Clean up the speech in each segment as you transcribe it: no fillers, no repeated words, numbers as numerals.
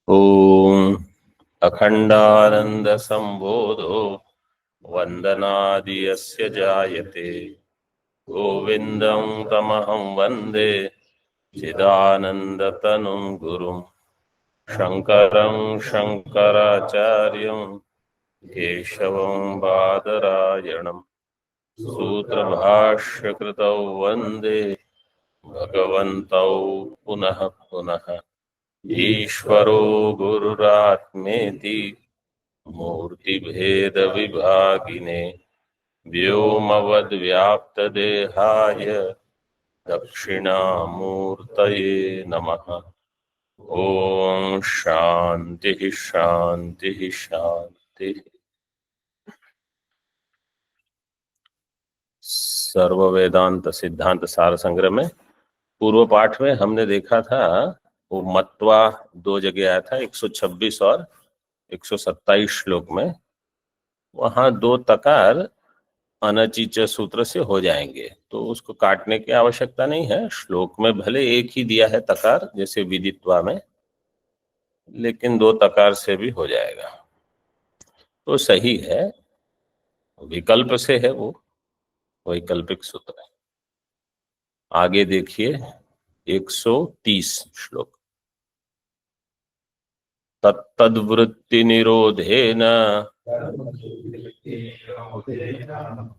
ओम अखंडानंद संबोधो वंदनादि यस्य जायते गोविंदं तमहं वंदे चिदानंदतनुं गुरुं शंकरं शंकराचार्यं केशवं बादरायणं सूत्रभाष्यकृतौ वंदे भगवन्तौ पुनः पुनः। ईश्वरो गुरुरात्मेति मूर्तिभेद विभागिने व्योमवद्व्याप्तदेहाय दक्षिणामूर्तये नमः। ओम शांति शांति शांति। सर्व वेदांत सिद्धांत सार संग्रह में पूर्व पाठ में हमने देखा था वो मत्वा दो जगह आया था, 126 और 127 श्लोक में। वहां दो तकार अनचिच सूत्र से हो जाएंगे, तो उसको काटने की आवश्यकता नहीं है। श्लोक में भले एक ही दिया है तकार, जैसे विदित्वा में, लेकिन दो तकार से भी हो जाएगा तो सही है। विकल्प से है, वो वैकल्पिक सूत्र है। आगे देखिए 130 श्लोक। तत्तद्वृत्ति निरोधेन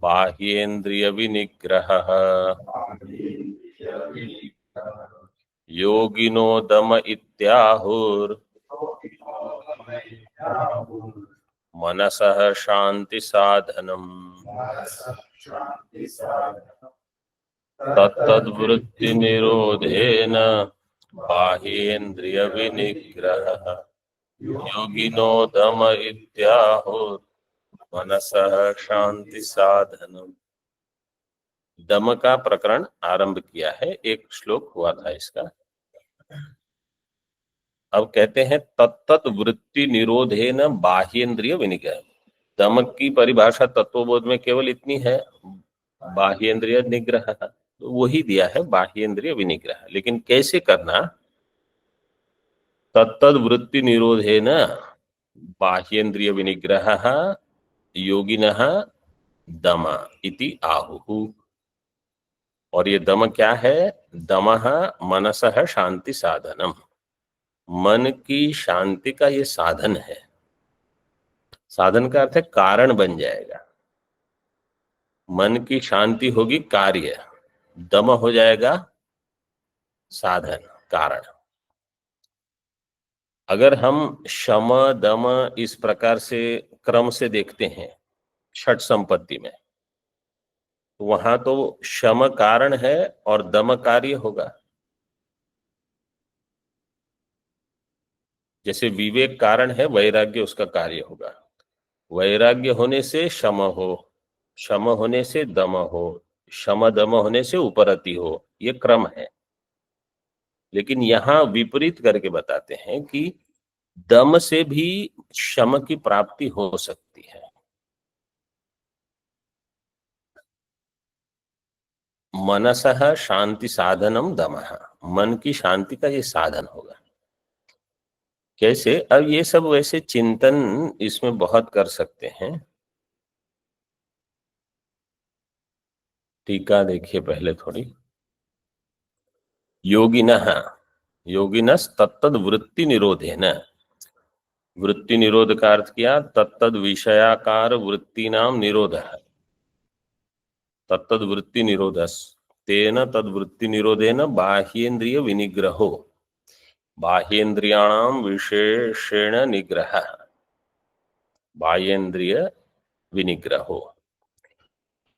बाह्येन्द्रिय विनिग्रहः योगिनो दम इत्याहुर मनसः शांति साधनम। तत्तद्वृत्ति निरोधेन बाह्येन्द्रिय विनिग्रहः योगिनो दम इत्याहुर मनसः शांति साधनम। दम का प्रकरण आरंभ किया है, एक श्लोक हुआ था इसका। अब कहते हैं तत्तत् वृत्ति निरोधेन बाह्येन्द्रिय विनिग्रह। दम की परिभाषा तत्वबोध में केवल इतनी है, बाह्येन्द्रिय निग्रह, तो वही दिया है बाह्येन्द्रिय विनिग्रह। लेकिन कैसे करना? तत्तद वृत्ति निरोधेन बाह्येन्द्रिय विनिग्रह योगिनः दम इति आहुः। और ये दम क्या है? दमः मनसः शांति साधनम। मन की शांति का ये साधन है। साधन का अर्थ है कारण बन जाएगा। मन की शांति होगी कार्य, दम हो जाएगा साधन, कारण। अगर हम शम दम इस प्रकार से क्रम से देखते हैं षट संपत्ति में, तो वहां तो शम कारण है और दम कार्य होगा। जैसे विवेक कारण है, वैराग्य उसका कार्य होगा। वैराग्य होने से शम हो, शम होने से दम हो, शम दम होने से उपरति हो, ये क्रम है। लेकिन यहां विपरीत करके बताते हैं कि दम से भी शम की प्राप्ति हो सकती है। मनसः शांति साधनम दमः, मन की शांति का ये साधन होगा। कैसे? अब ये सब वैसे चिंतन इसमें बहुत कर सकते हैं। टीका देखिए पहले थोड़ी। योगिनः, योगिनस तत्तद वृत्ति निरोधेन। वृत्ति निरोध का अर्थ किया तत्तद विषयाकार वृत्ति नाम निरोध है। तत्तद वृत्ति निरोधस तेन तद वृत्ति निरोधेन बाह्येन्द्रिय विनिग्रहो। बाह्येन्द्रियाणाम विशेषेण निग्रह, बाह्येन्द्रिय विनिग्रहो।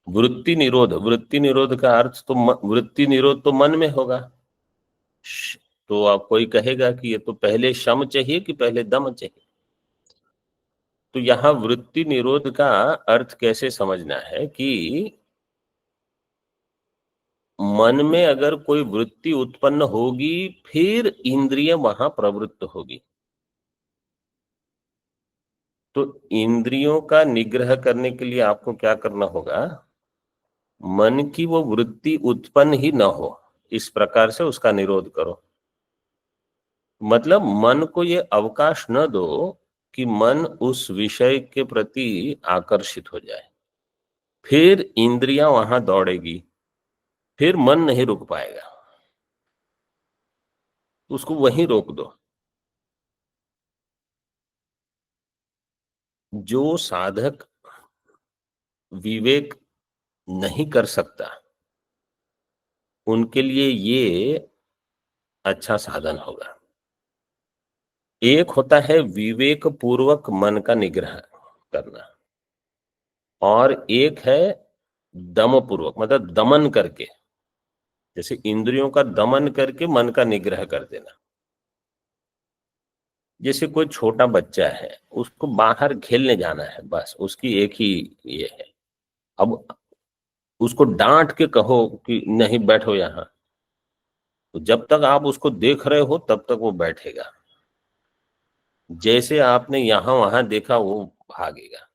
वृत्ति निरोध, वृत्ति निरोध का अर्थ तो वृत्ति निरोध तो मन में होगा। तो आप कोई कहेगा कि ये तो पहले शम चाहिए कि पहले दम चाहिए? तो यहां वृत्ति निरोध का अर्थ कैसे समझना है कि मन में अगर कोई वृत्ति उत्पन्न होगी फिर इंद्रिय वहां प्रवृत्त होगी। तो इंद्रियों का निग्रह करने के लिए आपको क्या करना होगा? मन की वो वृत्ति उत्पन्न ही न हो, इस प्रकार से उसका निरोध करो। मतलब मन को ये अवकाश न दो कि मन उस विषय के प्रति आकर्षित हो जाए, फिर इंद्रियां वहां दौड़ेगी, फिर मन नहीं रुक पाएगा, उसको वहीं रोक दो। जो साधक विवेक नहीं कर सकता उनके लिए ये अच्छा साधन होगा। एक होता है विवेक पूर्वक मन का निग्रह करना, और एक है दम पूर्वक, मतलब दमन करके, जैसे इंद्रियों का दमन करके मन का निग्रह कर देना। जैसे कोई छोटा बच्चा है, उसको बाहर खेलने जाना है, बस उसकी एक ही ये है। अब उसको डांट के कहो कि नहीं बैठो यहाँ, तो जब तक आप उसको देख रहे हो तब तक वो बैठेगा। जैसे आपने यहां वहां देखा वो भागेगा।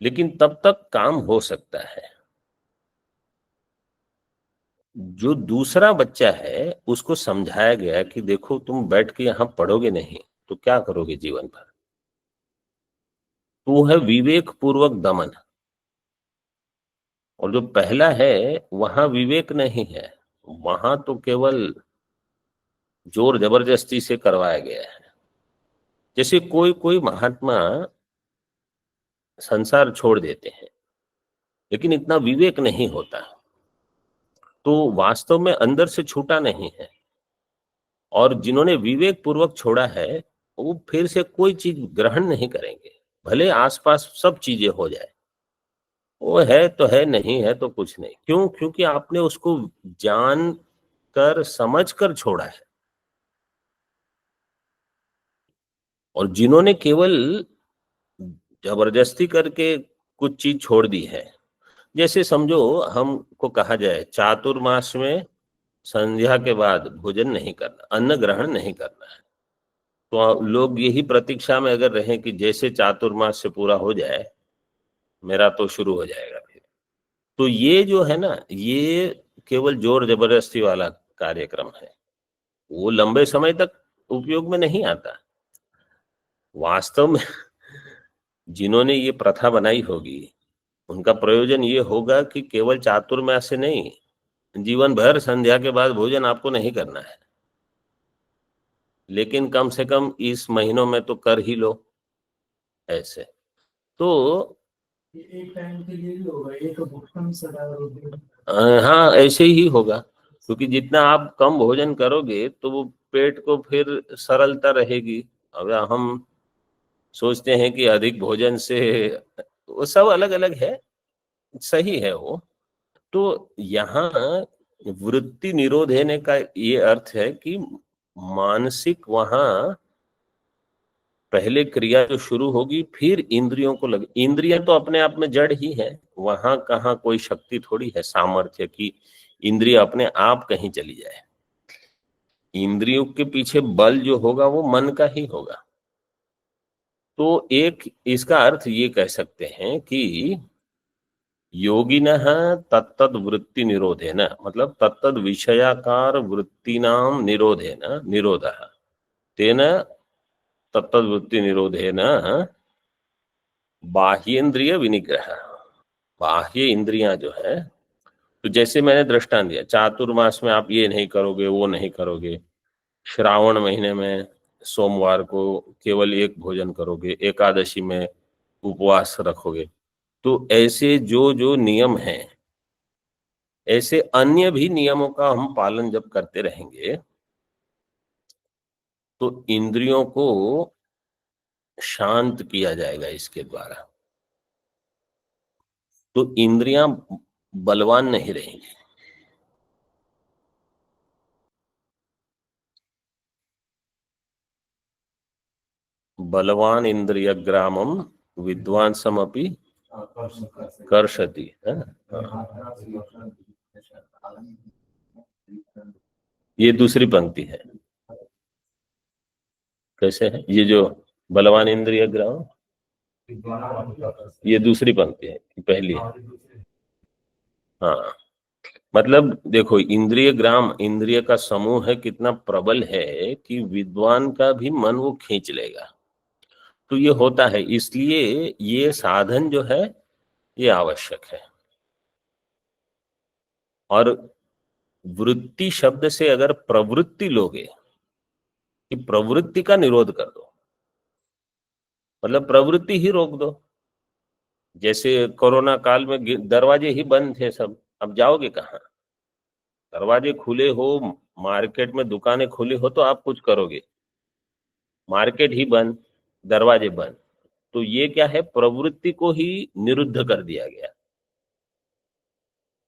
लेकिन तब तक काम हो सकता है। जो दूसरा बच्चा है उसको समझाया गया कि देखो तुम बैठ के यहां पढ़ोगे नहीं तो क्या करोगे जीवन भर, तो वो है विवेक पूर्वक दमन। और जो पहला है वहां विवेक नहीं है, वहां तो केवल जोर जबरदस्ती से करवाया गया है। जैसे कोई कोई महात्मा संसार छोड़ देते हैं लेकिन इतना विवेक नहीं होता, तो वास्तव में अंदर से छूटा नहीं है। और जिन्होंने विवेक पूर्वक छोड़ा है वो फिर से कोई चीज ग्रहण नहीं करेंगे, भले आसपास सब चीजें हो जाए। वो है तो है, नहीं है तो कुछ नहीं। क्यों? क्योंकि आपने उसको जान कर समझ कर छोड़ा है। और जिन्होंने केवल जबरदस्ती करके कुछ चीज छोड़ दी है, जैसे समझो हमको कहा जाए चातुर्मास में संध्या के बाद भोजन नहीं करना, अन्न ग्रहण नहीं करना है, तो लोग यही प्रतीक्षा में अगर रहे कि जैसे चातुर्मास से पूरा हो जाए मेरा तो शुरू हो जाएगा फिर। तो ये जो है ना, ये केवल जोर जबरदस्ती वाला कार्यक्रम है, वो लंबे समय तक उपयोग में नहीं आता। वास्तव में जिन्होंने ये प्रथा बनाई होगी उनका प्रयोजन ये होगा कि केवल चातुर्मास से नहीं, जीवन भर संध्या के बाद भोजन आपको नहीं करना है, लेकिन कम से कम इस महीनों में तो कर ही लो। ऐसे तो एक टाइम के लिए भी होगा, एक भुगतान सदा हाँ ऐसे ही होगा, क्योंकि जितना आप कम भोजन करोगे तो वो पेट को फिर सरलता रहेगी। अब हम सोचते हैं कि अधिक भोजन से, वो सब अलग अलग है, सही है वो। तो यहाँ वृत्ति निरोध होने का ये अर्थ है कि मानसिक वहां पहले क्रिया जो शुरू होगी फिर इंद्रियों को लगे। इंद्रियां तो अपने आप में जड़ ही है, वहां कहाँ कोई शक्ति थोड़ी है सामर्थ्य की इंद्रिय अपने आप कहीं चली जाए। इंद्रियों के पीछे बल जो होगा वो मन का ही होगा। तो एक इसका अर्थ ये कह सकते हैं कि योगिनः तत्तद वृत्ति निरोधेन, मतलब तत्तद विषयाकार वृत्तिनाम निरोधेन निरोधः, तेन तत्तद वृत्ति निरोधेन बाह्येंद्रिय विनिग्रह। बाह्य इंद्रियां जो है, तो जैसे मैंने दृष्टांत दिया चातुर्मास में आप ये नहीं करोगे वो नहीं करोगे, श्रावण महीने में सोमवार को केवल एक भोजन करोगे, एकादशी में उपवास रखोगे, तो ऐसे जो जो नियम हैं, ऐसे अन्य भी नियमों का हम पालन जब करते रहेंगे तो इंद्रियों को शांत किया जाएगा इसके द्वारा, तो इंद्रियां बलवान नहीं रहेंगी। बलवान इंद्रिय ग्रामम विद्वांसमपि कर्षति है ना? ये दूसरी पंक्ति है। कैसे है ये जो बलवान इंद्रिय ग्राम, ये दूसरी पंक्ति है कि पहली है? हाँ, मतलब देखो, इंद्रिय ग्राम, इंद्रिय का समूह है, कितना प्रबल है कि विद्वान का भी मन वो खींच लेगा। तो ये होता है, इसलिए ये साधन जो है ये आवश्यक है। और वृत्ति शब्द से अगर प्रवृत्ति लोगे, कि प्रवृत्ति का निरोध कर दो, मतलब प्रवृत्ति ही रोक दो। जैसे कोरोना काल में दरवाजे ही बंद थे सब, अब जाओगे कहाँ? दरवाजे खुले हो, मार्केट में दुकानें खुली हो तो आप कुछ करोगे, मार्केट ही बंद, दरवाजे बंद। तो ये क्या है, प्रवृत्ति को ही निरुद्ध कर दिया गया।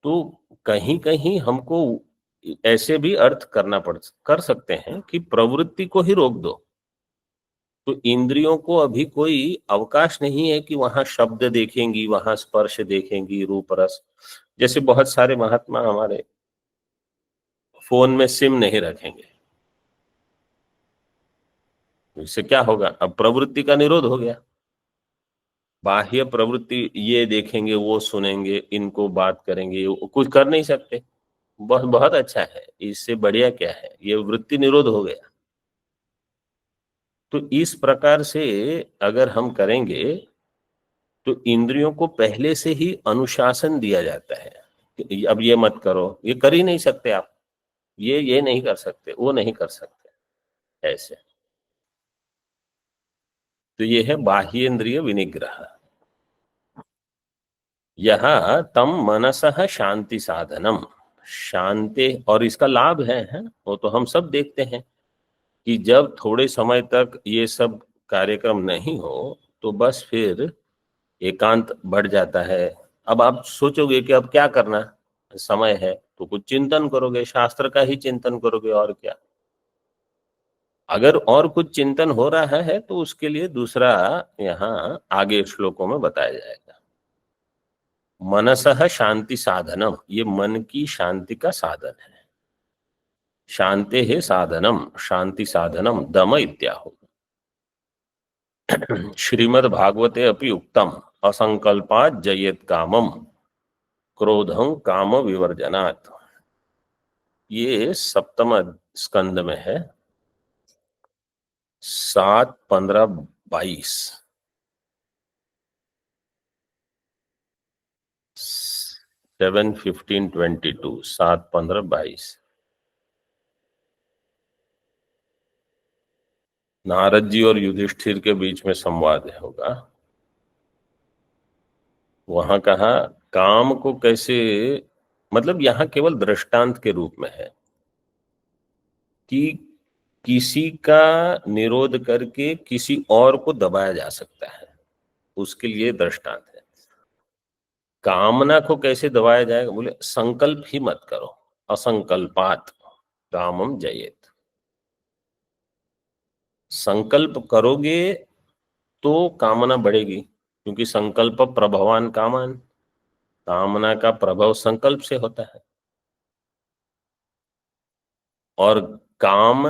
तो कहीं कहीं हमको ऐसे भी अर्थ कर सकते हैं कि प्रवृत्ति को ही रोक दो। तो इंद्रियों को अभी कोई अवकाश नहीं है कि वहां शब्द देखेंगी, वहां स्पर्श देखेंगी, रूप रस। जैसे बहुत सारे महात्मा हमारे फोन में सिम नहीं रखेंगे, इससे क्या होगा, अब प्रवृत्ति का निरोध हो गया। बाह्य प्रवृत्ति ये देखेंगे, वो सुनेंगे, इनको बात करेंगे, वो कुछ कर नहीं सकते। बहुत बहुत अच्छा है, इससे बढ़िया क्या है, ये वृत्ति निरोध हो गया। तो इस प्रकार से अगर हम करेंगे तो इंद्रियों को पहले से ही अनुशासन दिया जाता है कि अब ये मत करो, ये कर ही नहीं सकते आप, ये नहीं कर सकते, वो नहीं कर सकते, ऐसे। तो ये है बाह्य इंद्रिय विनिग्रह। यह तम मनसः शांति साधनम, शांति, और इसका लाभ है, वो तो हम सब देखते हैं कि जब थोड़े समय तक ये सब कार्यक्रम नहीं हो तो बस फिर एकांत बढ़ जाता है। अब आप सोचोगे कि अब क्या करना, समय है तो कुछ चिंतन करोगे, शास्त्र का ही चिंतन करोगे, और क्या। अगर और कुछ चिंतन हो रहा है तो उसके लिए दूसरा यहाँ आगे श्लोकों में बताया जाएगा। मनसः शांति साधनम, ये मन की शांति का साधन है। शांति है साधनम, शांति साधनम दम इत्याहु। श्रीमद् भागवते अपि उक्तम असंकल्पात् जयेत कामम क्रोधं काम विवर्जनात्। ये सप्तम स्कंद में है, 7, 15, 22, 7, 15, 22, 7, 15, 22। नारद जी और युधिष्ठिर के बीच में संवाद होगा। वहां कहा काम को कैसे, मतलब यहाँ केवल दृष्टांत के रूप में है कि किसी का निरोध करके किसी और को दबाया जा सकता है, उसके लिए दृष्टांत है। कामना को कैसे दबाया जाएगा, बोले संकल्प ही मत करो, असंकल्पात कामम जयेत। संकल्प करोगे तो कामना बढ़ेगी, क्योंकि संकल्प प्रभवान कामान, कामना का प्रभाव संकल्प से होता है। और काम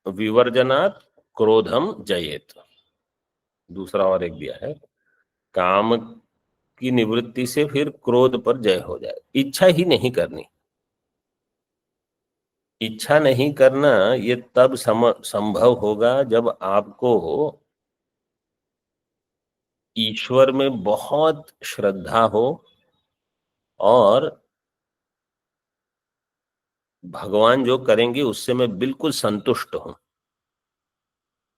विवर्जनात् क्रोधम जयेत, दूसरा और एक दिया है, काम की निवृत्ति से फिर क्रोध पर जय हो जाए। इच्छा ही नहीं करनी, इच्छा नहीं करना ये तब संभव होगा जब आपको ईश्वर में बहुत श्रद्धा हो और भगवान जो करेंगे उससे मैं बिल्कुल संतुष्ट हूं,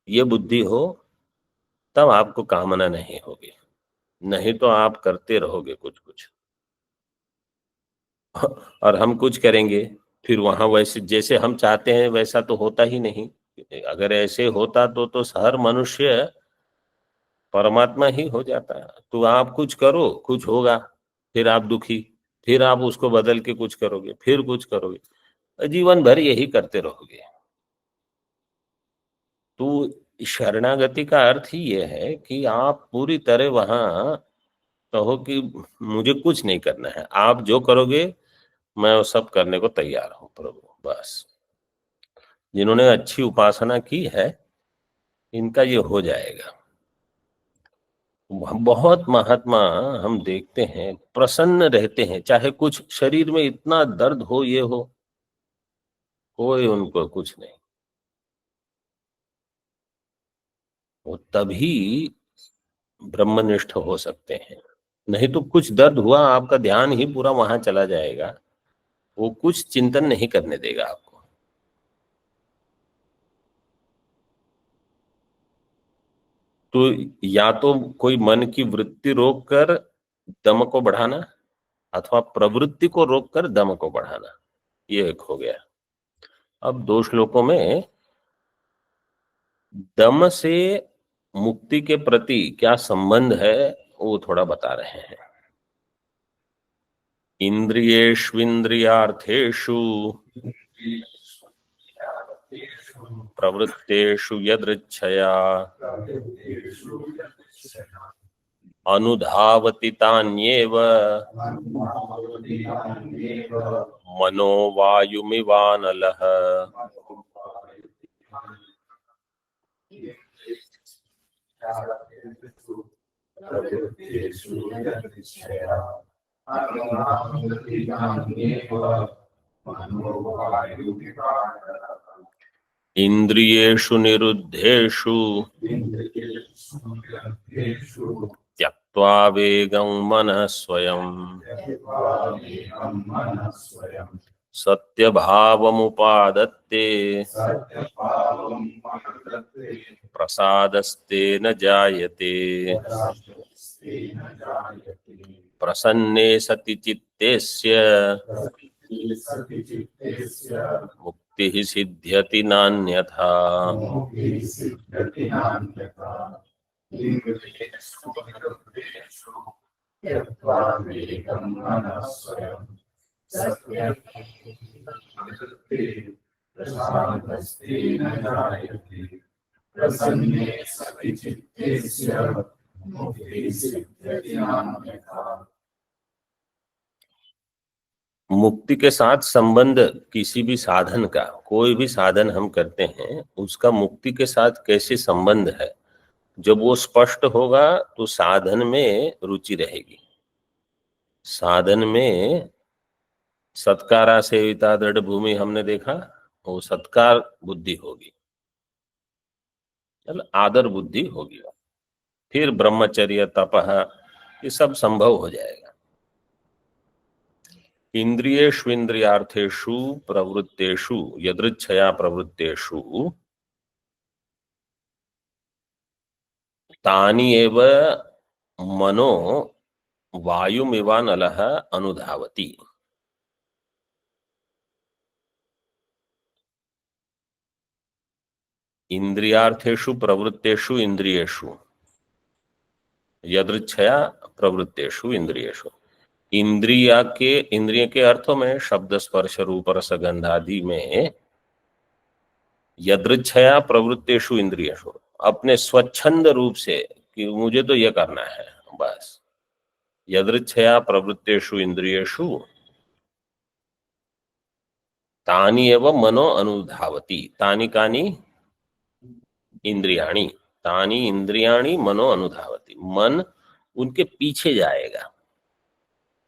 ये बुद्धि हो, तब आपको कामना नहीं होगी। नहीं तो आप करते रहोगे कुछ कुछ और हम कुछ करेंगे, फिर वहां वैसे जैसे हम चाहते हैं वैसा तो होता ही नहीं। अगर ऐसे होता तो हर मनुष्य परमात्मा ही हो जाता है। तो आप कुछ करो, कुछ होगा, फिर आप दुखी, फिर आप उसको बदल के कुछ करोगे, फिर कुछ करोगे, जीवन भर यही करते रहोगे। तो शरणागति का अर्थ ही ये है कि आप पूरी तरह वहां कहो कि मुझे कुछ नहीं करना है, आप जो करोगे मैं वो सब करने को तैयार हूं प्रभु, बस। जिन्होंने अच्छी उपासना की है इनका ये हो जाएगा। बहुत महात्मा हम देखते हैं प्रसन्न रहते हैं, चाहे कुछ शरीर में इतना दर्द हो, ये हो, कोई उनको कुछ नहीं। वो तभी ब्रह्मनिष्ठ हो सकते हैं। नहीं तो कुछ दर्द हुआ, आपका ध्यान ही पूरा वहां चला जाएगा, वो कुछ चिंतन नहीं करने देगा आपको। तो या तो कोई मन की वृत्ति रोक कर दम को बढ़ाना, अथवा प्रवृत्ति को रोक कर दम को बढ़ाना, ये एक हो गया। अब दो श्लोकों में दम से मुक्ति के प्रति क्या संबंध है वो थोड़ा बता रहे हैं। इंद्रियेष्विंद्रियार्थेषु प्रवृत्तेषु यदृच्छया अनुधावति तान्येव मनो वायुमिवानलः। इंद्रियेषु निरुद्धेषु त्यक्त्वा वेगं मनः स्वयं सत्यभावमुपादत्ते प्रसादस्ते न जायते। प्रसन्ने सति चित्तेस्य मुक्तिः सिद्ध्यति नान्यथा। मुक्ति के साथ संबंध किसी भी साधन का, कोई भी साधन हम करते हैं उसका मुक्ति के साथ कैसे संबंध है, जब वो स्पष्ट होगा तो साधन में रुचि रहेगी। साधन में सत्कारा सेविता दृढ़ भूमि हमने देखा, वो सत्कार बुद्धि होगी, चल आदर बुद्धि होगी, फिर ब्रह्मचर्य तपः ये सब संभव हो जाएगा। इंद्रियेष्विंद्रियार्थेषु प्रवृत्तेषु यदृच्छया प्रवृत्तेषु तानि एव मनो वायुमिवानलः अनुधावति। इंद्रियार्थेषु प्रवृत्तेषु इंद्रियेषु यदृच्छया प्रवृत्तेषु इंद्रियेषु। इंद्रिय के अर्थों में शब्द स्पर्श रूप रस गंध आदि में यदृच्छया प्रवृत्तेषु इंद्रियेषु, अपने स्वच्छंद रूप से कि मुझे तो यह करना है बस। यदृच्छया प्रवृत्तेषु इंद्रियेषु तानि एव मनो अनुधावति। तानि कानि इंद्रियाणि, तानि इंद्रियाणि मनो अनुधावति, मन उनके पीछे जाएगा।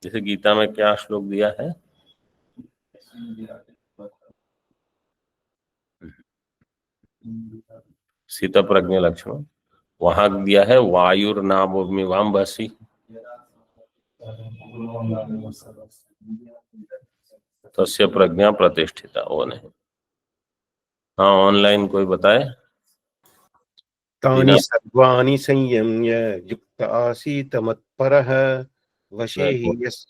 जैसे गीता में क्या श्लोक दिया है, स्थित प्रज्ञ लक्षण, वहां दिया है वायुर्नावमिवाम्भसि तस्य प्रज्ञा प्रतिष्ठिता। वो नहीं, हाँ ऑनलाइन कोई बताए। तानि सर्वाणि संयम्य युक्त आसीत मत्परः वशे हि यस्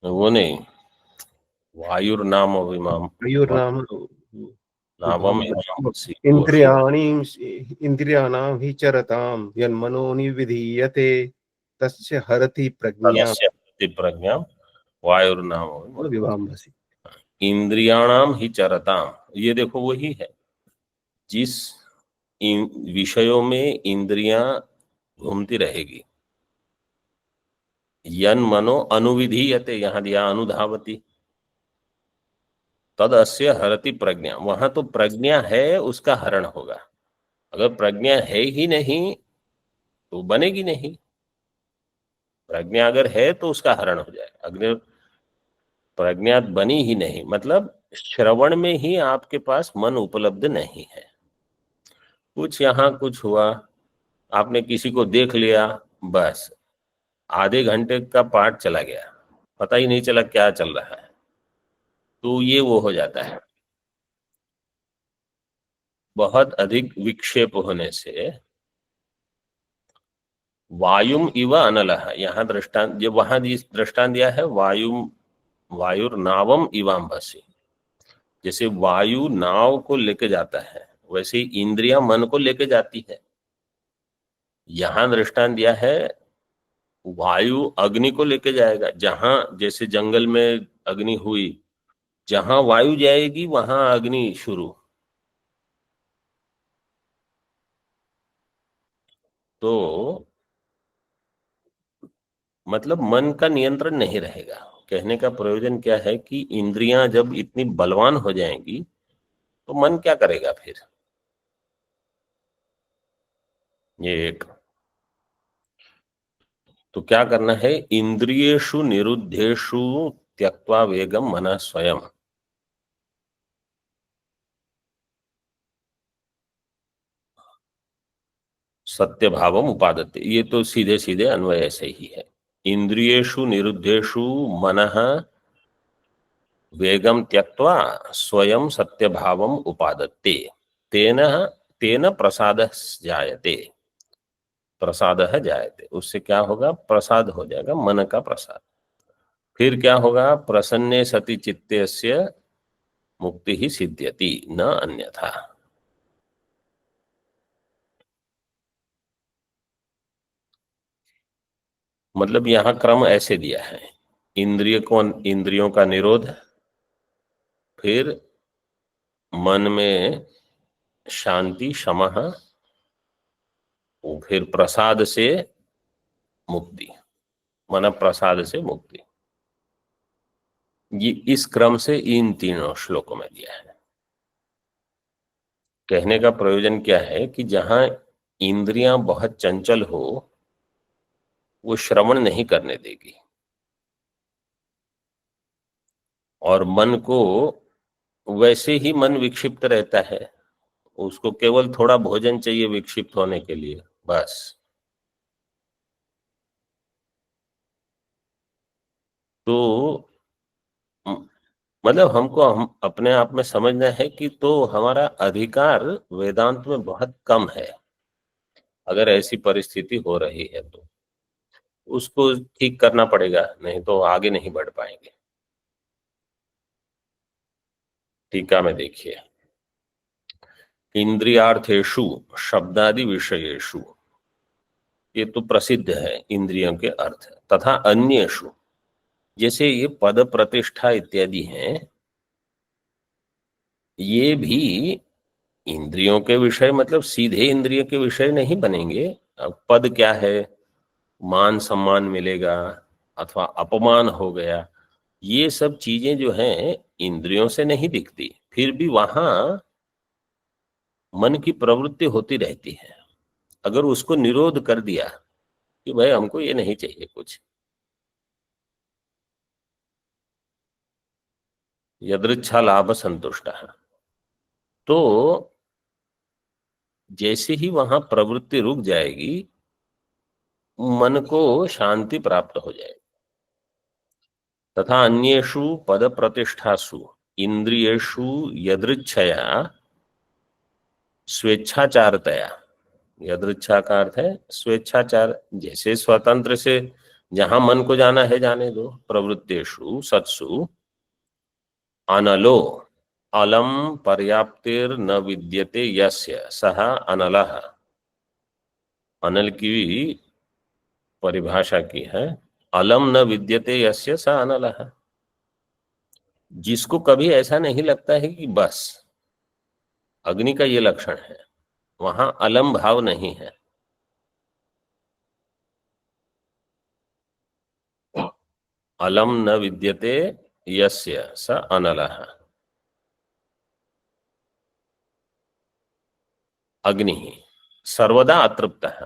वो नहीं, वायुर्नाम अभिमाम वायुर्नाम नावम इंद्रियाणां हि चरतां यन्मनो निविधीयते तस्य हरति प्रज्ञा वायुर्नाम विवाम्भसि। इंद्रियाणाम ही चरताम, ये देखो वही है जिस विषयों में इंद्रियां घूमती रहेगी। यन मनो अनुविधीयते, यहां दिया अनुधावती, तद अस्य हरति प्रज्ञा, वहां तो प्रज्ञा है उसका हरण होगा। अगर प्रज्ञा है ही नहीं तो बनेगी नहीं। प्रज्ञा अगर है तो उसका हरण हो जाए। अग्नि प्रज्ञा बनी ही नहीं, मतलब श्रवण में ही आपके पास मन उपलब्ध नहीं है। कुछ यहाँ कुछ हुआ, आपने किसी को देख लिया, बस आधे घंटे का पाठ चला गया, पता ही नहीं चला क्या चल रहा है। तो ये वो हो जाता है। बहुत अधिक विक्षेप होने से वायुम इव अनलः, यहाँ दृष्टांत जो वहां दृष्टांत दिया है, वायुर्नावम इवाम्भसि। जैसे वायु नाव को लेके जाता है, वैसे ही इंद्रियां मन को लेके जाती है। यहां दृष्टांत दिया है वायु अग्नि को लेके जाएगा। जहां जैसे जंगल में अग्नि हुई, जहां वायु जाएगी वहां अग्नि शुरू। तो मतलब मन का नियंत्रण नहीं रहेगा। कहने का प्रयोजन क्या है कि इंद्रियां जब इतनी बलवान हो जाएंगी तो मन क्या करेगा फिर। ये एक। तो क्या करना है, इंद्रियेषु निरुद्धेषु त्यक्त्वा वेगम मनः स्वयं। सत्य भावम उपादते, ये तो सीधे सीधे अन्वय ऐसे ही है। इंद्रियेषु निरुद्धेषु मनः वेगम त्यक्त्वा स्वयं सत्य भावम उपादते, तेन तेन प्रसाद जायते। प्रसाद जायते, उससे क्या होगा, प्रसाद हो जाएगा, मन का प्रसाद। फिर क्या होगा, प्रसन्ने सति चित्तस्य मुक्ति ही सिद्ध्यति न अन्यथा। मतलब यहां क्रम ऐसे दिया है, इंद्रियों का निरोध, फिर मन में शांति शमः, फिर प्रसाद से मुक्ति, मन प्रसाद से मुक्ति। ये इस क्रम से इन तीनों श्लोकों में दिया है। कहने का प्रयोजन क्या है कि जहां इंद्रियां बहुत चंचल हो वो श्रवण नहीं करने देगी, और मन को वैसे ही मन विक्षिप्त रहता है, उसको केवल थोड़ा भोजन चाहिए विक्षिप्त होने के लिए, बस। तो मतलब हमको हम अपने आप में समझना है कि तो हमारा अधिकार वेदांत में बहुत कम है। अगर ऐसी परिस्थिति हो रही है तो उसको ठीक करना पड़ेगा, नहीं तो आगे नहीं बढ़ पाएंगे। टीका में देखिए, इंद्रियार्थेषु शब्दादि विषयेषु, ये तो प्रसिद्ध है इंद्रियों के अर्थ, तथा अन्येषु, जैसे ये पद प्रतिष्ठा इत्यादि हैं, ये भी इंद्रियों के विषय, मतलब सीधे इंद्रिय के विषय नहीं बनेंगे। अब पद क्या है, मान सम्मान मिलेगा अथवा अपमान हो गया, ये सब चीजें जो हैं इंद्रियों से नहीं दिखती, फिर भी वहां मन की प्रवृत्ति होती रहती है। अगर उसको निरोध कर दिया कि भाई हमको ये नहीं चाहिए कुछ, यदृच्छा लाभ संतुष्ट, तो जैसे ही वहां प्रवृत्ति रुक जाएगी मन को शांति प्राप्त हो जाएगी। तथा अन्येषु पद प्रतिष्ठासु इंद्रियेषु यदृच्छया स्वेच्छाचारतया, यदृच्छा का अर्थ है स्वेच्छाचार, जैसे स्वतंत्र से जहां मन को जाना है जाने दो। प्रवृत्तेषु सत्सु अनलो, अलम पर्याप्तिर न विद्यते यस्य सह अनलः। अनल की परिभाषा की है, अलम न विद्यते यस्य स अनलः। जिसको कभी ऐसा नहीं लगता है कि बस, अग्नि का ये लक्षण है, वहां अलम भाव नहीं है। अलम न विद्यते यस्य स अनलः, अग्नि सर्वदा अतृप्त है।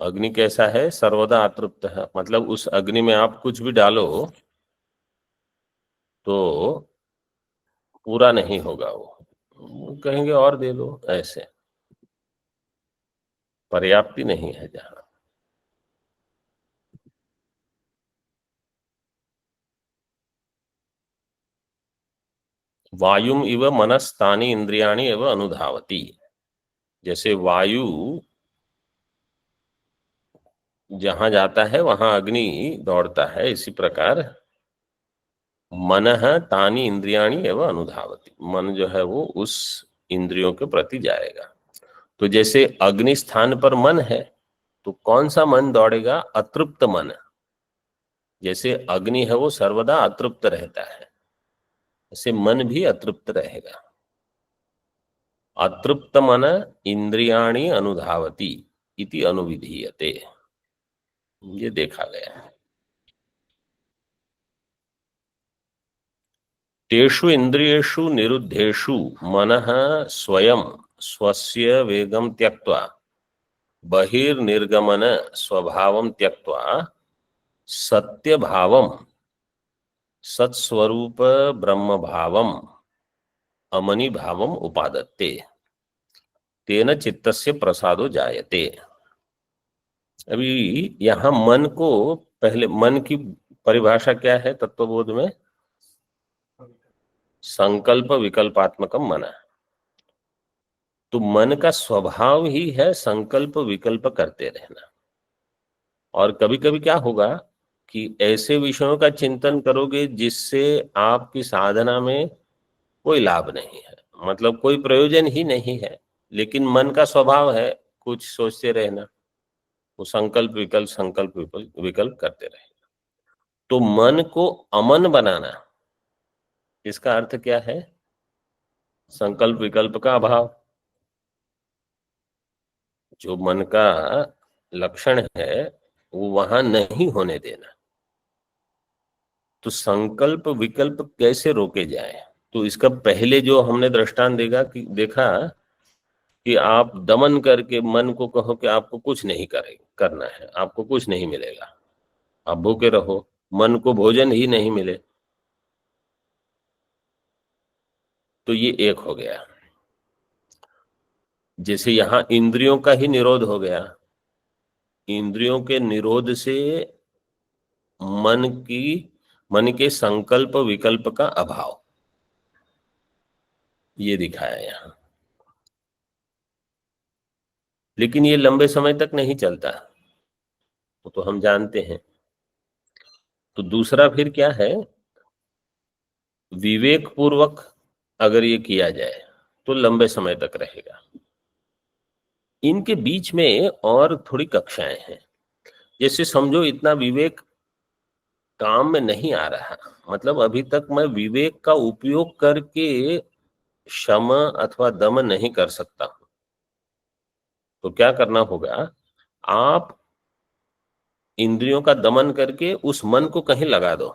अग्नि कैसा है? सर्वदा अतृप्त है, मतलब उस अग्नि में आप कुछ भी डालो तो पूरा नहीं होगा, वो कहेंगे और दे दो, ऐसे पर्याप्ति नहीं है जहां। वायुम इव मनस्तानि इंद्रियाणि एव अनुधावती, जैसे वायु जहां जाता है वहां अग्नि दौड़ता है, इसी प्रकार मनः तानि इंद्रियाणि एव अनुधावती, मन जो है वो उस इंद्रियों के प्रति जाएगा। तो जैसे अग्नि स्थान पर मन है तो कौन सा मन दौड़ेगा? अतृप्त मन। जैसे अग्नि है वो सर्वदा अतृप्त रहता है, ऐसे मन भी अतृप्त रहेगा। अतृप्त मन इंद्रियाणि अनुधावती इति अनुविधीयते, ये देखा गया है। तेषु इंद्रियेषु निरुद्धेषु मनः स्वयं स्वस्य वेगं त्यक्त्वा बहिर्निर्गमन स्वभावं त्यक्त्वा सत्य भावम सत्स्वरूप ब्रह्म भावम अमनि भावम उपादत्ते तेन चित्तस्य प्रसादो जायते। अभी यहां मन को, पहले मन की परिभाषा क्या है तत्वबोध में? संकल्प विकल्पात्मकम मन। तो मन का स्वभाव ही है संकल्प विकल्प करते रहना। और कभी कभी क्या होगा कि ऐसे विषयों का चिंतन करोगे जिससे आपकी साधना में कोई लाभ नहीं है, मतलब कोई प्रयोजन ही नहीं है, लेकिन मन का स्वभाव है कुछ सोचते रहना, वो संकल्प विकल्प करते रहे। तो मन को अमन बनाना, इसका अर्थ क्या है? संकल्प विकल्प का अभाव। जो मन का लक्षण है वो वहां नहीं होने देना। तो संकल्प विकल्प कैसे रोके जाए? तो इसका पहले जो हमने दृष्टांत देखा कि आप दमन करके मन को कहो कि आपको कुछ नहीं करना है, आपको कुछ नहीं मिलेगा, आप भूखे रहो, मन को भोजन ही नहीं मिले, तो ये एक हो गया। जैसे यहां इंद्रियों का ही निरोध हो गया, इंद्रियों के निरोध से मन के संकल्प विकल्प का अभाव, ये दिखाया यहां। लेकिन ये लंबे समय तक नहीं चलता, वो तो हम जानते हैं। तो दूसरा फिर क्या है? विवेक पूर्वक अगर ये किया जाए तो लंबे समय तक रहेगा। इनके बीच में और थोड़ी कक्षाएं हैं। जैसे समझो इतना विवेक काम में नहीं आ रहा, मतलब अभी तक मैं विवेक का उपयोग करके शम अथवा दम नहीं कर सकता हूं, तो क्या करना होगा? आप इंद्रियों का दमन करके उस मन को कहीं लगा दो।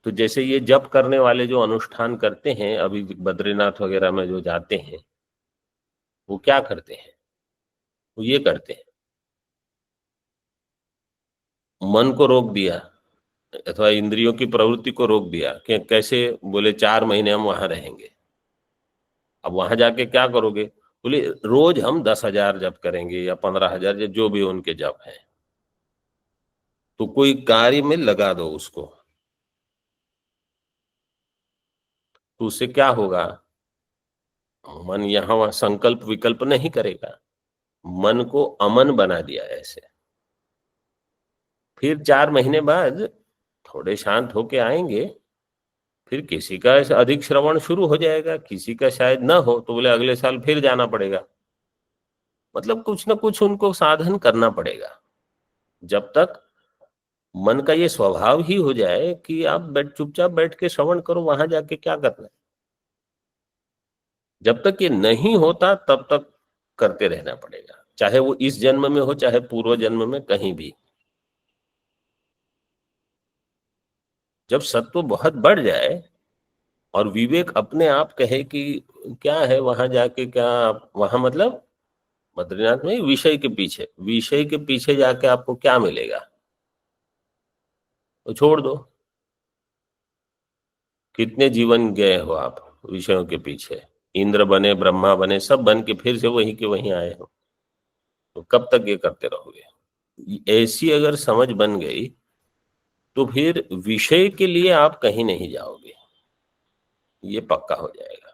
तो जैसे ये जप करने वाले जो अनुष्ठान करते हैं, अभी बद्रीनाथ वगैरह में जो जाते हैं, वो क्या करते हैं? वो ये करते हैं, मन को रोक दिया अथवा इंद्रियों की प्रवृत्ति को रोक दिया कि कैसे? बोले 4 महीने हम वहां रहेंगे। अब वहां जाके क्या करोगे? बोले रोज हम 10,000 जप करेंगे या 15,000, या जो भी उनके जप है। तो कोई कार्य में लगा दो उसको, तो उससे क्या होगा? मन यहां वहां संकल्प विकल्प नहीं करेगा, मन को अमन बना दिया ऐसे। फिर 4 महीने बाद थोड़े शांत होके आएंगे, फिर किसी का अधिक श्रवण शुरू हो जाएगा, किसी का शायद ना हो, तो बोले अगले साल फिर जाना पड़ेगा। मतलब कुछ ना कुछ उनको साधन करना पड़ेगा, जब तक मन का ये स्वभाव ही हो जाए कि आप चुपचाप बैठ के श्रवण करो, वहां जाके क्या करना है। जब तक ये नहीं होता तब तक करते रहना पड़ेगा, चाहे वो इस जन्म में हो चाहे पूर्व जन्म में, कहीं भी। जब सत्व बहुत बढ़ जाए और विवेक अपने आप कहे कि क्या है वहां जाके, क्या वहां मतलब बद्रीनाथ में विषय के पीछे जाके आपको क्या मिलेगा, तो छोड़ दो। कितने जीवन गए हो आप विषयों के पीछे, इंद्र बने, ब्रह्मा बने, सब बन के फिर से वहीं के वहीं आए हो, तो कब तक ये करते रहोगे? ऐसी अगर समझ बन गई तो फिर विषय के लिए आप कहीं नहीं जाओगे, ये पक्का हो जाएगा।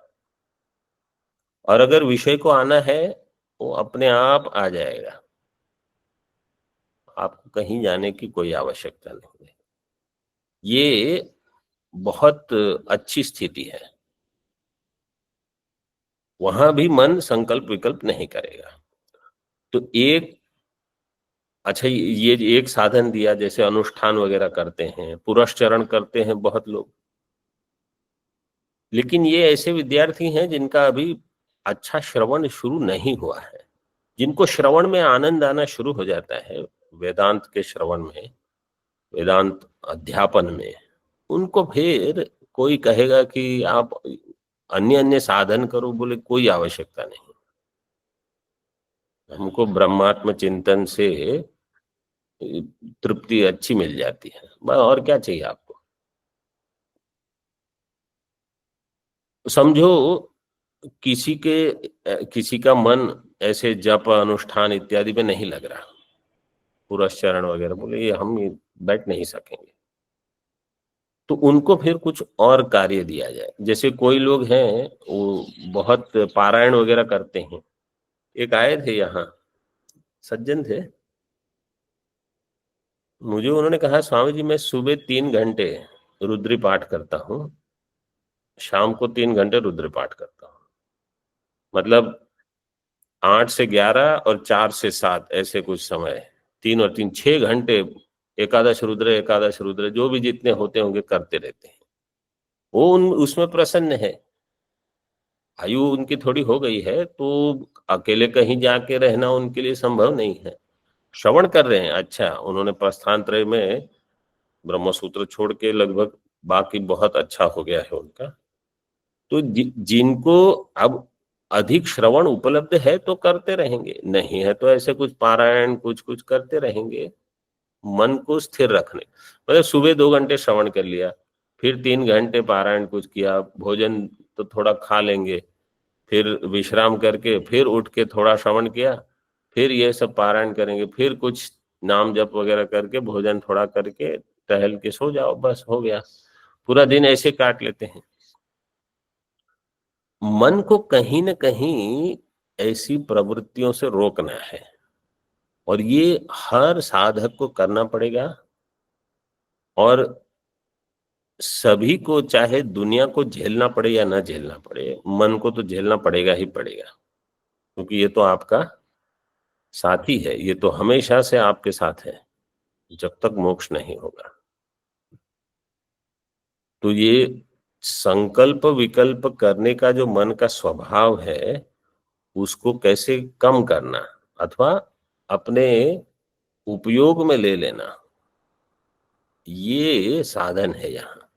और अगर विषय को आना है वो अपने आप आ जाएगा, आपको कहीं जाने की कोई आवश्यकता नहीं है। ये बहुत अच्छी स्थिति है, वहां भी मन संकल्प विकल्प नहीं करेगा। तो एक अच्छा, ये एक साधन दिया, जैसे अनुष्ठान वगैरह करते हैं, पुरस्चरण करते हैं बहुत लोग, लेकिन ये ऐसे विद्यार्थी हैं जिनका अभी अच्छा श्रवण शुरू नहीं हुआ है। जिनको श्रवण में आनंद आना शुरू हो जाता है, वेदांत के श्रवण में, वेदांत अध्यापन में, उनको फिर कोई कहेगा कि आप अन्य अन्य साधन करो, बोले कोई आवश्यकता नहीं। हमको ब्रह्मात्म चिंतन से तृप्ति अच्छी मिल जाती है, बस और क्या चाहिए आपको। समझो किसी का मन ऐसे जप अनुष्ठान इत्यादि में नहीं लग रहा, पुरस्चरण वगैरह, बोले ये हम बैठ नहीं सकेंगे, तो उनको फिर कुछ और कार्य दिया जाए। जैसे कोई लोग हैं वो बहुत पारायण वगैरह करते हैं, एक आए थे यहाँ सज्जन थे, मुझे उन्होंने कहा स्वामी जी मैं सुबह 3 घंटे रुद्री पाठ करता हूँ, शाम को 3 घंटे रुद्र पाठ करता हूँ, मतलब 8 से 11 और 4 से 7 ऐसे कुछ समय, 3 और 3 6 घंटे एकादश रुद्र जो भी जितने होते होंगे करते रहते हैं। वो उसमें प्रसन्न है, आयु उनकी थोड़ी हो गई है, तो अकेले कहीं जाके रहना उनके लिए संभव नहीं है। श्रवण कर रहे हैं, अच्छा उन्होंने प्रस्थानत्रय में ब्रह्मसूत्र छोड़ के लगभग बाकी बहुत अच्छा हो गया है उनका। तो जिनको अब अधिक श्रवण उपलब्ध है तो करते रहेंगे, नहीं है तो ऐसे कुछ पारायण कुछ कुछ करते रहेंगे, मन को स्थिर रखने। मतलब सुबह 2 घंटे श्रवण कर लिया, फिर 3 घंटे पारायण कुछ किया, भोजन तो थोड़ा खा लेंगे, फिर विश्राम करके फिर उठ के थोड़ा श्रवण किया, फिर ये सब पारायण करेंगे, फिर कुछ नाम जप वगैरह करके भोजन थोड़ा करके टहल के सो जाओ, बस हो गया। पूरा दिन ऐसे काट लेते हैं। मन को कहीं न कहीं ऐसी प्रवृत्तियों से रोकना है, और ये हर साधक को करना पड़ेगा। और सभी को, चाहे दुनिया को झेलना पड़े या ना झेलना पड़े, मन को तो झेलना पड़ेगा ही पड़ेगा, क्योंकि ये तो आपका साथी है, ये तो हमेशा से आपके साथ है जब तक मोक्ष नहीं होगा। तो ये संकल्प विकल्प करने का जो मन का स्वभाव है, उसको कैसे कम करना अथवा अपने उपयोग में ले लेना, ये साधन है यहाँ।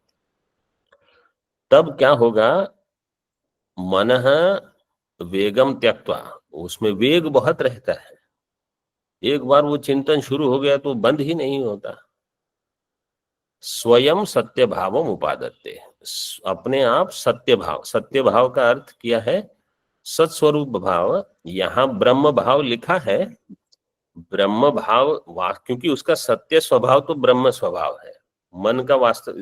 तब क्या होगा, मनः वेगम त्यक्त्वा, उसमें वेग बहुत रहता है, एक बार वो चिंतन शुरू हो गया तो बंद ही नहीं होता। स्वयं सत्य भावम उपादत्ते, अपने आप सत्य भाव, सत्य भाव का अर्थ किया है सत्स्वरूप भाव। यहाँ ब्रह्म भाव लिखा है, ब्रह्म भाव क्योंकि उसका सत्य स्वभाव तो ब्रह्म स्वभाव है। मन का वास्तव,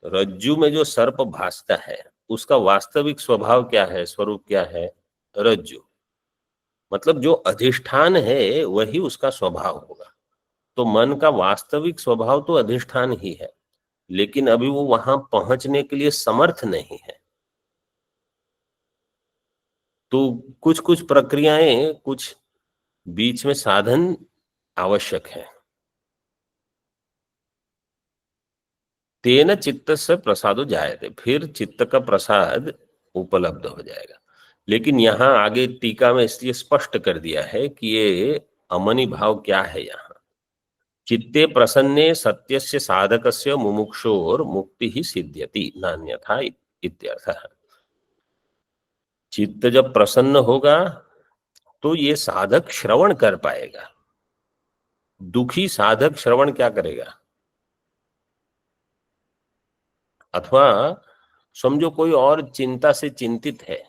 रज्जु में जो सर्प भासता है उसका वास्तविक स्वभाव क्या है, स्वरूप क्या है, रज्जु, मतलब जो अधिष्ठान है वही उसका स्वभाव होगा। तो मन का वास्तविक स्वभाव तो अधिष्ठान ही है, लेकिन अभी वो वहां पहुंचने के लिए समर्थ नहीं है। तो कुछ कुछ प्रक्रियाएं, कुछ बीच में साधन आवश्यक है। तेन चित्त से प्रसादो जायते, फिर चित्त का प्रसाद उपलब्ध हो जाएगा। लेकिन यहाँ आगे टीका में इसलिए स्पष्ट कर दिया है कि ये अमनि भाव क्या है। यहाँ चित्ते प्रसन्ने सत्यस्य साधकस्य मुमुक्षोर मुक्ति ही सिद्ध्यति नान्यथा इत्यर्थः। चित्त जब प्रसन्न होगा तो ये साधक श्रवण कर पाएगा। दुखी साधक श्रवण क्या करेगा? अथवा समझो कोई और चिंता से चिंतित है,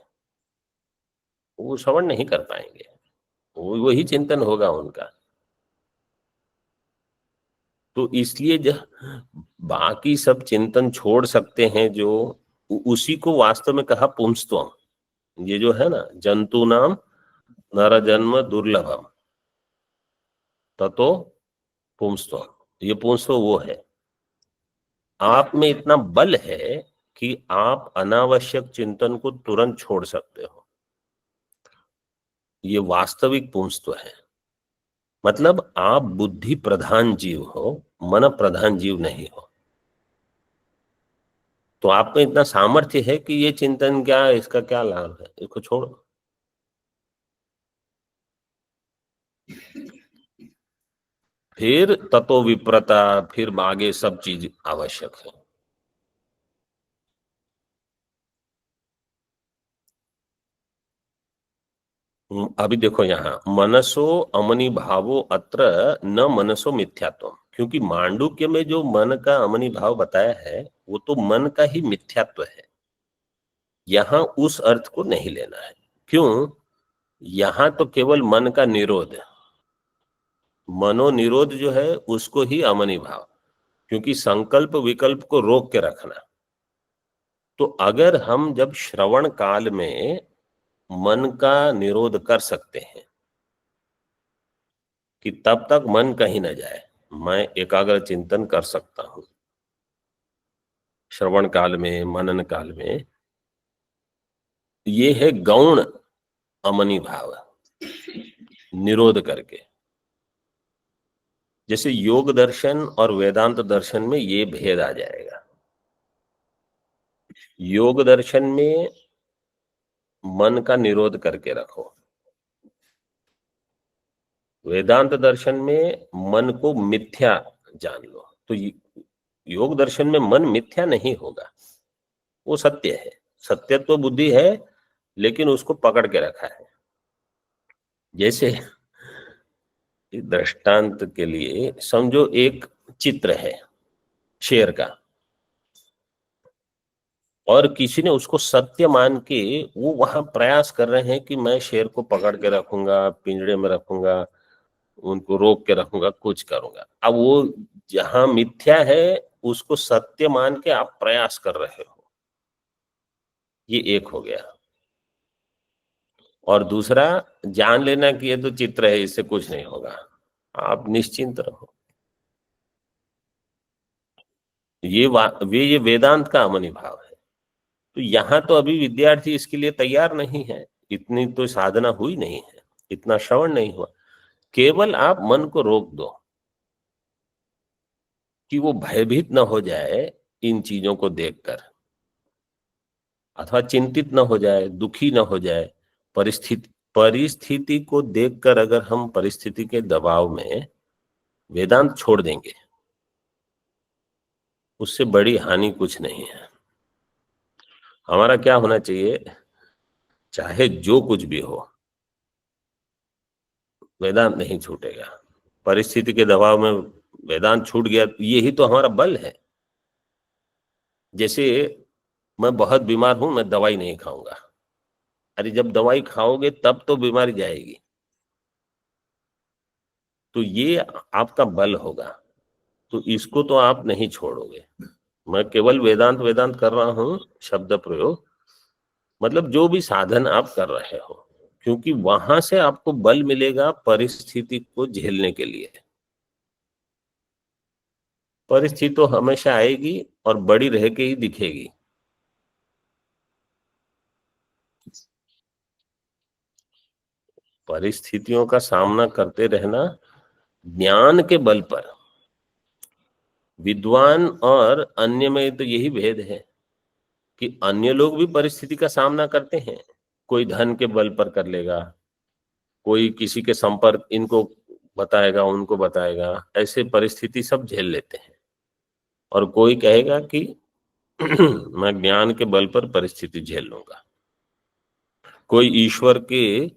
वो श्रवण नहीं कर पाएंगे, वही चिंतन होगा उनका। तो इसलिए बाकी सब चिंतन छोड़ सकते हैं जो, उसी को वास्तव में कहा पुंसत्वम। ये जो है ना, जंतु नाम नर जन्म दुर्लभम ततो पुंसत्वम, ये पुंसत्व वो है। आप में इतना बल है कि आप अनावश्यक चिंतन को तुरंत छोड़ सकते हो। ये वास्तविक पुंसत्व है। मतलब आप बुद्धि प्रधान जीव हो, मन प्रधान जीव नहीं हो। तो आप में इतना सामर्थ्य है कि ये चिंतन क्या, इसका क्या लाभ है, इसको छोड़ो। फिर ततो विप्रता, फिर आगे सब चीज आवश्यक है। अभी देखो यहाँ, मनसो अमनि भावो अत्र न मनसो मिथ्यात्व, क्योंकि मांडुक्य में जो मन का अमनि भाव बताया है वो तो मन का ही मिथ्यात्व है। यहाँ उस अर्थ को नहीं लेना है। क्यों? यहाँ तो केवल मन का निरोध है, मनोनिरोध जो है उसको ही अमनि भाव, क्योंकि संकल्प विकल्प को रोक के रखना। तो अगर हम जब श्रवण काल में मन का निरोध कर सकते हैं कि तब तक मन कहीं न जाए, मैं एकाग्र चिंतन कर सकता हूं श्रवण काल में, मनन काल में, ये है गौण अमनि भाव, निरोध करके। जैसे योग दर्शन और वेदांत दर्शन में ये भेद आ जाएगा। योग दर्शन में मन का निरोध करके रखो, वेदांत दर्शन में मन को मिथ्या जान लो। तो योग दर्शन में मन मिथ्या नहीं होगा, वो सत्य है। सत्य तो बुद्धि है, लेकिन उसको पकड़ के रखा है। जैसे दृष्टांत के लिए समझो एक चित्र है शेर का, और किसी ने उसको सत्य मान के वो वहां प्रयास कर रहे हैं कि मैं शेर को पकड़ के रखूंगा, पिंजरे में रखूंगा, उनको रोक के रखूंगा, कुछ करूंगा। अब वो जहां मिथ्या है उसको सत्य मान के आप प्रयास कर रहे हो, ये एक हो गया। और दूसरा, जान लेना कि ये तो चित्र है, इससे कुछ नहीं होगा, आप निश्चिंत रहो। ये वेदांत का अमनि भाव है। तो यहाँ तो अभी विद्यार्थी इसके लिए तैयार नहीं है, इतनी तो साधना हुई नहीं है, इतना श्रवण नहीं हुआ। केवल आप मन को रोक दो कि वो भयभीत न हो जाए इन चीजों को देखकर, अथवा चिंतित न हो जाए, दुखी न हो जाए। परिस्थिति को देखकर अगर हम परिस्थिति के दबाव में वेदांत छोड़ देंगे, उससे बड़ी हानि कुछ नहीं है। हमारा क्या होना चाहिए, चाहे जो कुछ भी हो, वेदांत नहीं छूटेगा। परिस्थिति के दबाव में वेदांत छूट गया, यही तो हमारा बल है। जैसे मैं बहुत बीमार हूं, मैं दवाई नहीं खाऊंगा। अरे जब दवाई खाओगे तब तो बीमारी जाएगी। तो ये आपका बल होगा, तो इसको तो आप नहीं छोड़ोगे। मैं केवल वेदांत वेदांत कर रहा हूं, शब्द प्रयोग, मतलब जो भी साधन आप कर रहे हो, क्योंकि वहां से आपको बल मिलेगा परिस्थिति को झेलने के लिए। परिस्थिति तो हमेशा आएगी और बड़ी रह के ही दिखेगी। परिस्थितियों का सामना करते रहना ज्ञान के बल पर। विद्वान और अन्य में तो यही भेद है कि अन्य लोग भी परिस्थिति का सामना करते हैं। कोई धन के बल पर कर लेगा, कोई किसी के संपर्क इनको बताएगा, उनको बताएगा, ऐसे परिस्थिति सब झेल लेते हैं। और कोई कहेगा कि मैं ज्ञान के बल पर परिस्थिति झेल लूंगा। कोई ईश्वर के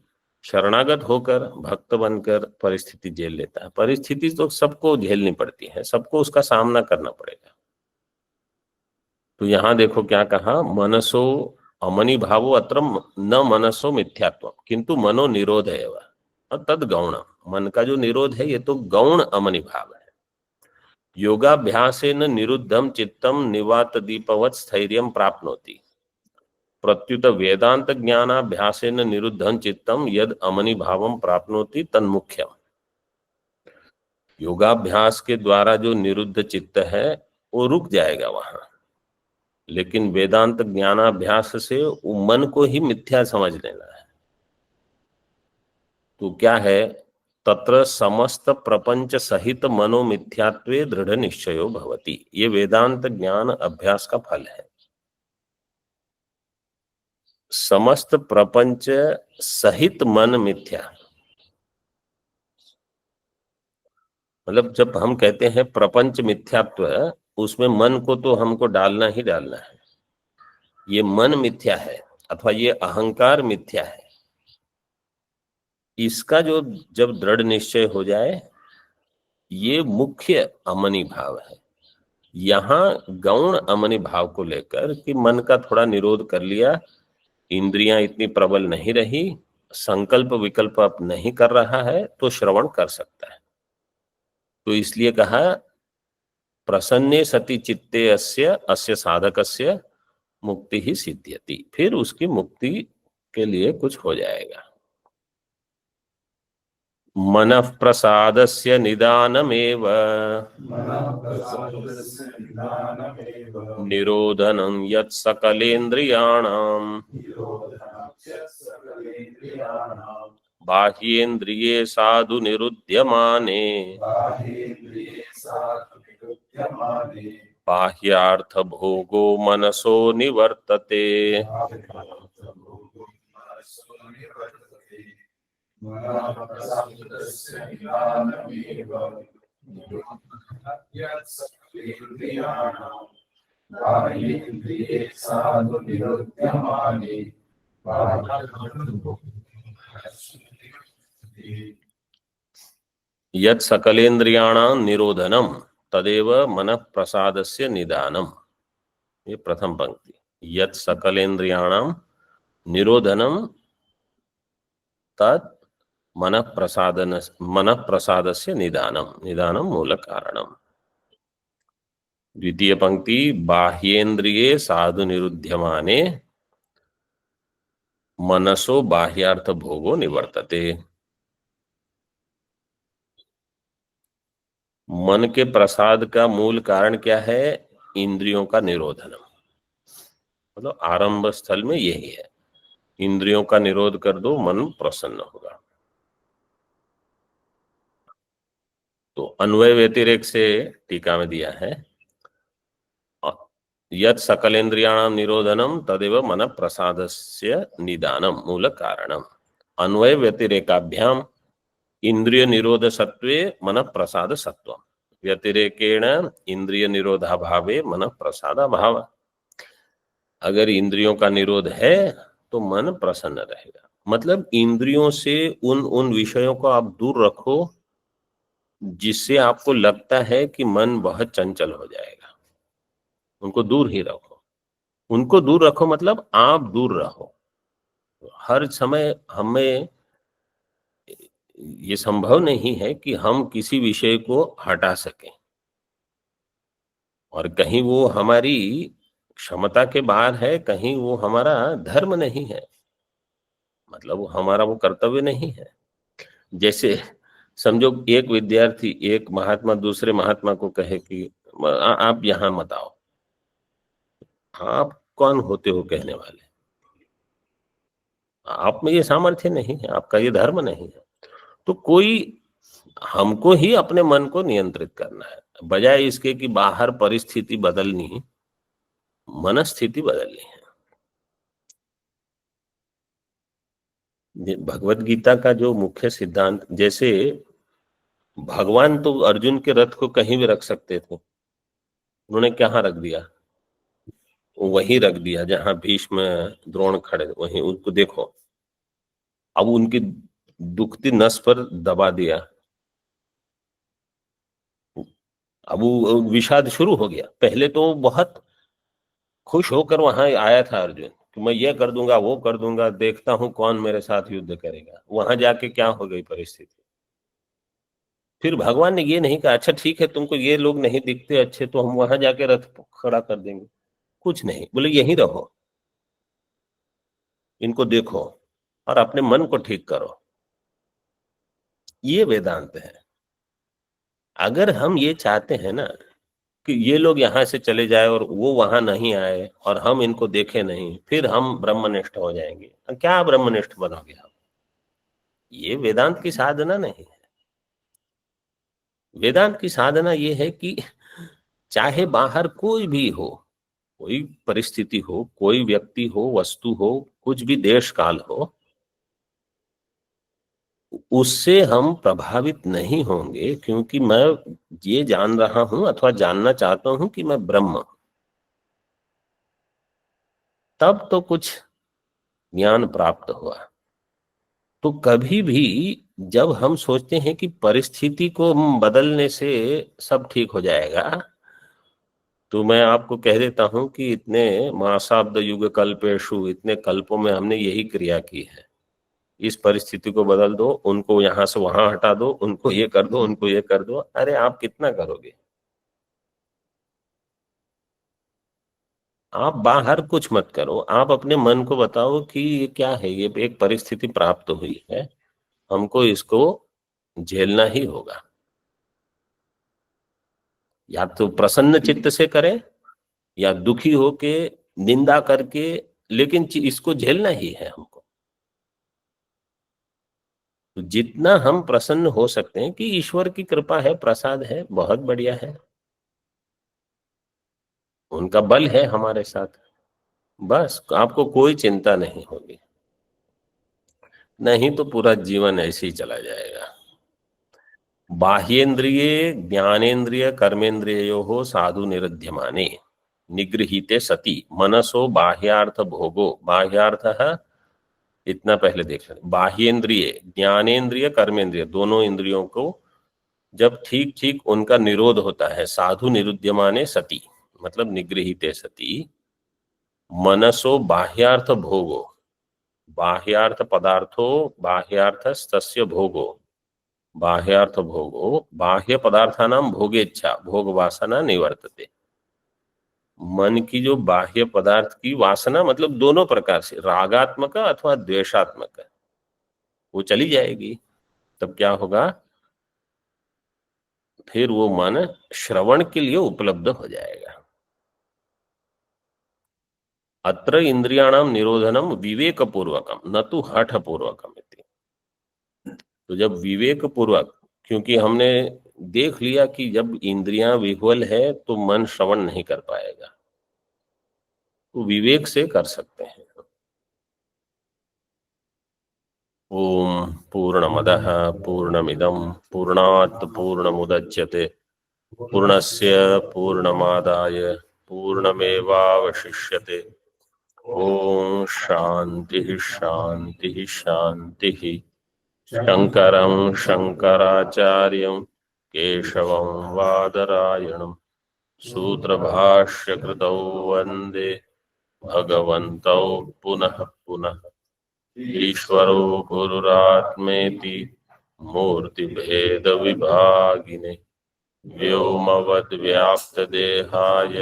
शरणागत होकर भक्त बनकर परिस्थिति झेल लेता है। परिस्थिति तो सबको झेलनी पड़ती है, सबको उसका सामना करना पड़ेगा। तो यहां देखो क्या कहा, मनसो अमनि भावो अत्र न मनसो मिथ्यात्व किंतु मनो निरोध है तद गौण। मन का जो निरोध है ये तो गौण अमनि भाव है। योगाभ्यासेन निरुद्धम चित्तम निवात दीपवत् स्थैर्यं प्राप्नोति प्रत्युत वेदांत ज्ञानाभ्यासेन निरुद्धं चित्तम यद अमनि भावम प्राप्नोति तन्मुख्यम। योगाभ्यास के द्वारा जो निरुद्ध चित्त है वो रुक जाएगा वहां, लेकिन वेदांत ज्ञानाभ्यास से वो मन को ही मिथ्या समझ लेना है। तो क्या है, तत्र समस्त प्रपंच सहित मनो मिथ्यात्वे दृढ़ निश्चयो भवति। ये वेदांत ज्ञान अभ्यास का फल है। समस्त प्रपंच सहित मन मिथ्या, मतलब जब हम कहते हैं प्रपंच मिथ्यात्व, उसमें मन को तो हमको डालना ही डालना है। ये मन मिथ्या है अथवा ये अहंकार मिथ्या है, इसका जो जब दृढ़ निश्चय हो जाए, ये मुख्य अमनि भाव है। यहां गौण अमनि भाव को लेकर कि मन का थोड़ा निरोध कर लिया, इंद्रियां इतनी प्रबल नहीं रही, संकल्प विकल्प अब नहीं कर रहा है, तो श्रवण कर सकता है। तो इसलिए कहा प्रसन्ने सति चित्ते अस्य अस्य साधकस्य मुक्ति ही सिद्ध्यति, फिर उसकी मुक्ति के लिए कुछ हो जाएगा। मनः प्रसादस्य निदानमेव निरोधनं यत् सकलेन्द्रियाणां बाह्येन्द्रिये साधु निरुध्यमाने बाह्यार्थ भोगो मनसो निवर्तते। यत् सकलेन्द्रियाणां निरोधनम तदेव मनः प्रसादस्य निदानम। ये प्रथम पंक्ति, यत् सकलेन्द्रियाणां निरोधनम तत् मनः प्रसादस्य निदानम, निदानम मूल कारणम। द्वितीय पंक्ति, बाह्येन्द्रिये साधु निरुध्यमाने मनसो बाह्यार्थ भोगो निवर्तते। मन के प्रसाद का मूल कारण क्या है? इंद्रियों का निरोधन। मतलब आरंभ स्थल में यही है, इंद्रियों का निरोध कर दो, मन प्रसन्न होगा। तो अन्वय व्यतिरेक से टीका में दिया है, यत् सकलेन्द्रियाणां निरोधनम तदेव मन प्रसादस्य निदानम मूल कारणम। अन्वय व्यतिरेकाभ्याम इंद्रिय निरोध सत्वे मन प्रसाद सत्वम, व्यतिरेकेण इंद्रिय निरोधाभावे मन प्रसाद भाव। अगर इंद्रियों का निरोध है तो मन प्रसन्न रहेगा। मतलब इंद्रियों से उन विषयों को आप दूर रखो जिससे आपको लगता है कि मन बहुत चंचल हो जाएगा, उनको दूर ही रखो। उनको दूर रखो मतलब आप दूर रहो। हर समय हमें ये संभव नहीं है कि हम किसी विषय को हटा सकें, और कहीं वो हमारी क्षमता के बाहर है, कहीं वो हमारा धर्म नहीं है, मतलब वो हमारा वो कर्तव्य नहीं है। जैसे समझो एक विद्यार्थी एक महात्मा दूसरे महात्मा को कहे कि आप यहां मत आओ, आप कौन होते हो कहने वाले? आप में ये सामर्थ्य नहीं है, आपका ये धर्म नहीं है। तो कोई, हमको ही अपने मन को नियंत्रित करना है, बजाय इसके कि बाहर परिस्थिति बदलनी, मनस्थिति बदलनी है। भगवत गीता का जो मुख्य सिद्धांत, जैसे भगवान तो अर्जुन के रथ को कहीं भी रख सकते थे, उन्होंने कहाँ रख दिया? वहीं रख दिया जहां भीष्म द्रोण खड़े, वहीं उनको देखो। अब उनकी दुखती नस पर दबा दिया। अब वो विषाद शुरू हो गया। पहले तो बहुत खुश होकर वहां आया था अर्जुन कि मैं ये कर दूंगा, वो कर दूंगा, देखता हूं कौन मेरे साथ युद्ध करेगा। वहां जाके क्या हो गई परिस्थिति। फिर भगवान ने ये नहीं कहा अच्छा ठीक है तुमको ये लोग नहीं दिखते अच्छे तो हम वहां जाके रथ खड़ा कर देंगे। कुछ नहीं, बोले यहीं रहो, इनको देखो और अपने मन को ठीक करो। ये वेदांत है। अगर हम ये चाहते हैं ना कि ये लोग यहाँ से चले जाए और वो वहां नहीं आए और हम इनको देखे नहीं, फिर हम ब्रह्मनिष्ठ हो जाएंगे। क्या ब्रह्मनिष्ठ बनोगे हम? ये वेदांत की साधना नहीं है। वेदांत की साधना ये है कि चाहे बाहर कोई भी हो, कोई परिस्थिति हो, कोई व्यक्ति हो, वस्तु हो, कुछ भी देश काल हो, उससे हम प्रभावित नहीं होंगे क्योंकि मैं ये जान रहा हूं अथवा जानना चाहता हूं कि मैं ब्रह्म हूं। तब तो कुछ ज्ञान प्राप्त हुआ। तो कभी भी जब हम सोचते हैं कि परिस्थिति को बदलने से सब ठीक हो जाएगा, तो मैं आपको कह देता हूं कि इतने महाशाब्द युग कल्पेशु, इतने कल्पों में हमने यही क्रिया की है। इस परिस्थिति को बदल दो, उनको यहां से वहां हटा दो, उनको ये कर दो, उनको ये कर दो। अरे आप कितना करोगे? आप बाहर कुछ मत करो, आप अपने मन को बताओ कि ये क्या है, ये एक परिस्थिति प्राप्त हुई है, हमको इसको झेलना ही होगा। या तो प्रसन्न चित्त से करें या दुखी होके निंदा करके, लेकिन इसको झेलना ही है हमको। तो जितना हम प्रसन्न हो सकते हैं कि ईश्वर की कृपा है, प्रसाद है, बहुत बढ़िया है, उनका बल है हमारे साथ, बस आपको कोई चिंता नहीं होगी। नहीं तो पूरा जीवन ऐसे ही चला जाएगा। बाह्येन्द्रिये ज्ञानेन्द्रिय कर्मेन्द्रियो साधु निरुध्यमाने निगृहीते सति मनसो बाह्यार्थ भोगो। बाह्यार्थ है इतना पहले देख लें। बाह्येन्द्रिय ज्ञानेन्द्रिय कर्मेंद्रिय दोनों इंद्रियों को जब ठीक ठीक उनका निरोध होता है, साधु निरुध्यमाने सति मतलब निगृहीते सति मनसो बाह्यार्थ भोगो। बाह्यार्थ पदार्थो बाह्यार्थ तस्य भोगो, बाह्यार्थ भोगो बाह्य पदार्थानां भोगेच्छा भोग वासना निवर्तते। मन की जो बाह्य पदार्थ की वासना मतलब दोनों प्रकार से, रागात्मक अथवा द्वेषात्मक, वो चली जाएगी। तब क्या होगा? फिर वो मन श्रवण के लिए उपलब्ध हो जाएगा। अत्र इंद्रियाणाम निरोधनम विवेक पूर्वकम न तो हठ पूर्वकम। तो जब विवेक पूर्वक, क्योंकि हमने देख लिया कि जब इंद्रियां विह्वल है तो मन श्रवण नहीं कर पाएगा, तो विवेक से कर सकते हैं। ओम पूर्णमदः पूर्णमिदं पूर्णात् पूर्णमुदच्यते पूर्णस्य पूर्णमादाय पूर्णमेवावशिष्यते। ओम शांति शांति शांति। शंकरं शंकराचार्यं केशवं वादरायणं सूत्रभाष्यकृतौ वन्दे भगवन्तौ पुनः पुनः। ईश्वरो गुरुरात्मेति मूर्तिभेदविभागिने व्योमवद्व्याप्तदेहाय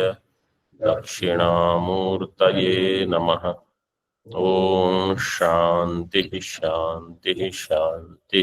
दक्षिणामूर्तये नमः। ओम शांति शांति शांति।